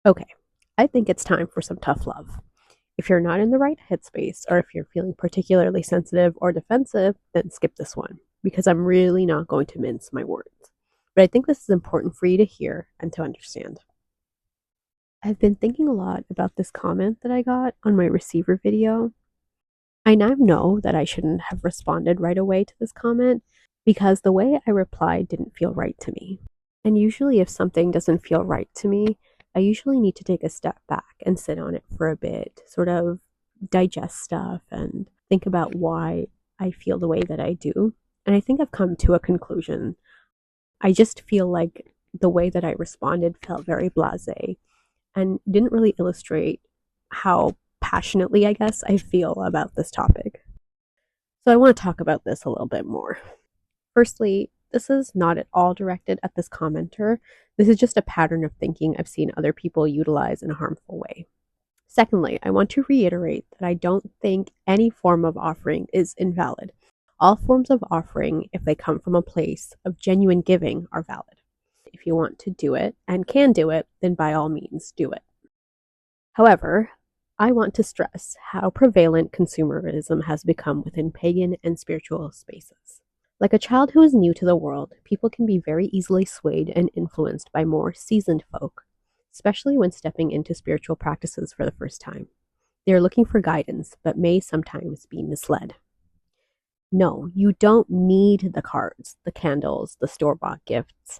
Okay, I think it's time for some tough love. If you're not in the right headspace, or if you're feeling particularly sensitive or defensive, then skip this one, because I'm really not going to mince my words. But I think this is important for you to hear and to understand. I've been thinking a lot about this comment that I got on my receiver video. I now know that I shouldn't have responded right away to this comment because the way I replied didn't feel right to me. And usually, if something doesn't feel right to me, I usually need to take a step back and sit on it for a bit, sort of digest stuff and think about why I feel the way that I do. And I think I've come to a conclusion. I just feel like the way that I responded felt very blasé and didn't really illustrate how passionately, I guess, I feel about this topic. So I want to talk about this a little bit more. Firstly, this is not at all directed at this commenter. This is just a pattern of thinking I've seen other people utilize in a harmful way. Secondly, I want to reiterate that I don't think any form of offering is invalid. All forms of offering, if they come from a place of genuine giving, are valid. If you want to do it and can do it, then by all means do it. However, I want to stress how prevalent consumerism has become within pagan and spiritual spaces. Like a child who is new to the world, people can be very easily swayed and influenced by more seasoned folk, especially when stepping into spiritual practices for the first time. They are looking for guidance, but may sometimes be misled. No, you don't need the cards, the candles, the store-bought gifts.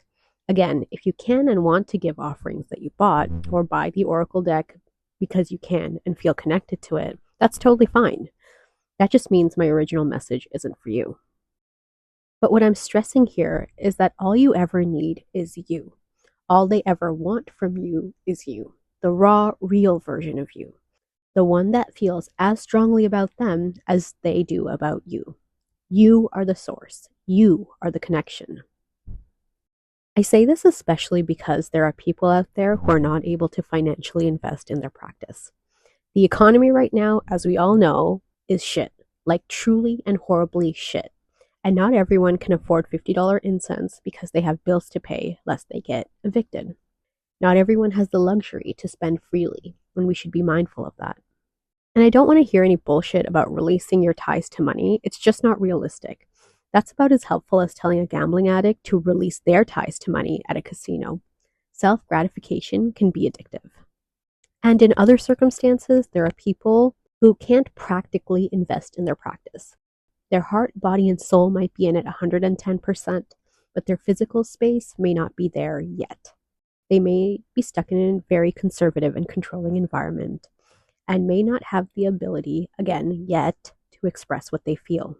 Again, if you can and want to give offerings that you bought, or buy the oracle deck because you can and feel connected to it, that's totally fine. That just means my original message isn't for you. But what I'm stressing here is that all you ever need is you. All they ever want from you is you, the raw, real version of you, the one that feels as strongly about them as they do about you. You are the source. You are the connection. I say this especially because there are people out there who are not able to financially invest in their practice. The economy right now, as we all know, is shit, like truly and horribly shit. And not everyone can afford $50 incense because they have bills to pay lest they get evicted. Not everyone has the luxury to spend freely, and we should be mindful of that. And I don't want to hear any bullshit about releasing your ties to money. It's just not realistic. That's about as helpful as telling a gambling addict to release their ties to money at a casino. Self-gratification can be addictive. And in other circumstances, there are people who can't practically invest in their practice. Their heart, body, and soul might be in it 110%, but their physical space may not be there yet. They may be stuck in a very conservative and controlling environment and may not have the ability, again, yet, to express what they feel.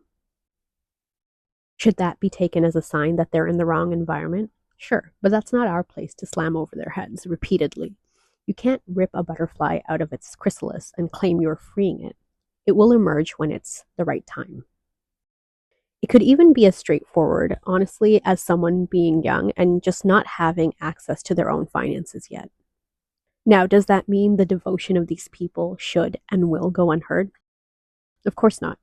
Should that be taken as a sign that they're in the wrong environment? Sure, but that's not our place to slam over their heads repeatedly. You can't rip a butterfly out of its chrysalis and claim you're freeing it. It will emerge when it's the right time. It could even be as straightforward, honestly, as someone being young and just not having access to their own finances yet. Now, does that mean the devotion of these people should and will go unheard? Of course not.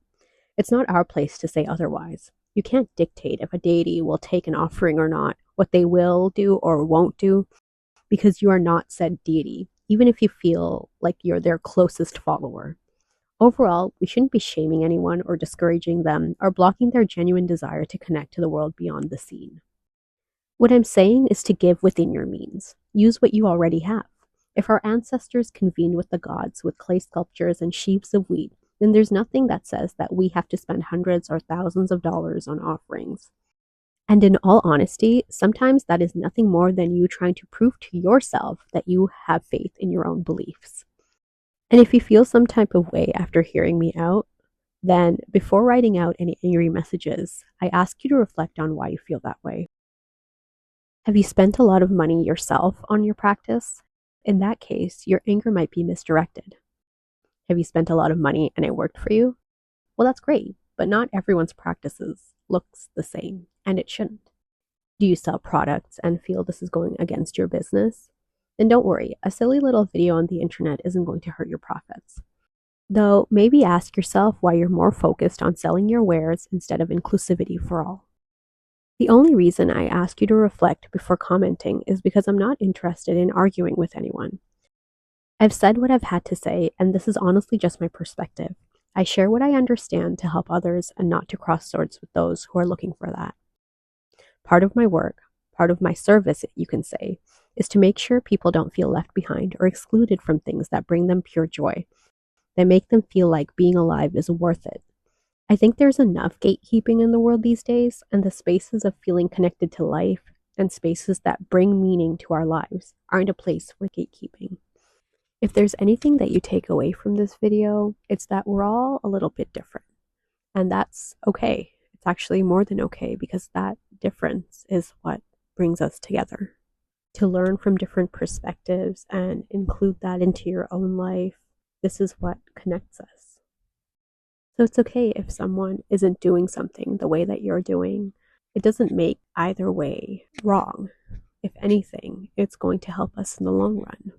It's not our place to say otherwise. You can't dictate if a deity will take an offering or not, what they will do or won't do, because you are not said deity, even if you feel like you're their closest follower. Overall, we shouldn't be shaming anyone or discouraging them or blocking their genuine desire to connect to the world beyond the scene. What I'm saying is to give within your means. Use what you already have. If our ancestors convened with the gods with clay sculptures and sheaves of wheat, then there's nothing that says that we have to spend hundreds or thousands of dollars on offerings. And in all honesty, sometimes that is nothing more than you trying to prove to yourself that you have faith in your own beliefs. And if you feel some type of way after hearing me out, then before writing out any angry messages, I ask you to reflect on why you feel that way. Have you spent a lot of money yourself on your practice? In that case, your anger might be misdirected. Have you spent a lot of money and it worked for you? Well, that's great, but not everyone's practices looks the same, and it shouldn't. Do you sell products and feel this is going against your business? Then don't worry, a silly little video on the internet isn't going to hurt your profits. Though maybe ask yourself why you're more focused on selling your wares instead of inclusivity for all. The only reason I ask you to reflect before commenting is because I'm not interested in arguing with anyone. I've said what I've had to say, and this is honestly just my perspective. I share what I understand to help others and not to cross swords with those who are looking for that. Part of my work, part of my service, you can say, is to make sure people don't feel left behind or excluded from things that bring them pure joy, that make them feel like being alive is worth it. I think there's enough gatekeeping in the world these days, and the spaces of feeling connected to life and spaces that bring meaning to our lives aren't a place for gatekeeping. If there's anything that you take away from this video, it's that we're all a little bit different. And that's okay. It's actually more than okay because that difference is what brings us together. To learn from different perspectives and include that into your own life, this is what connects us. So it's okay if someone isn't doing something the way that you're doing. It doesn't make either way wrong. If anything, it's going to help us in the long run.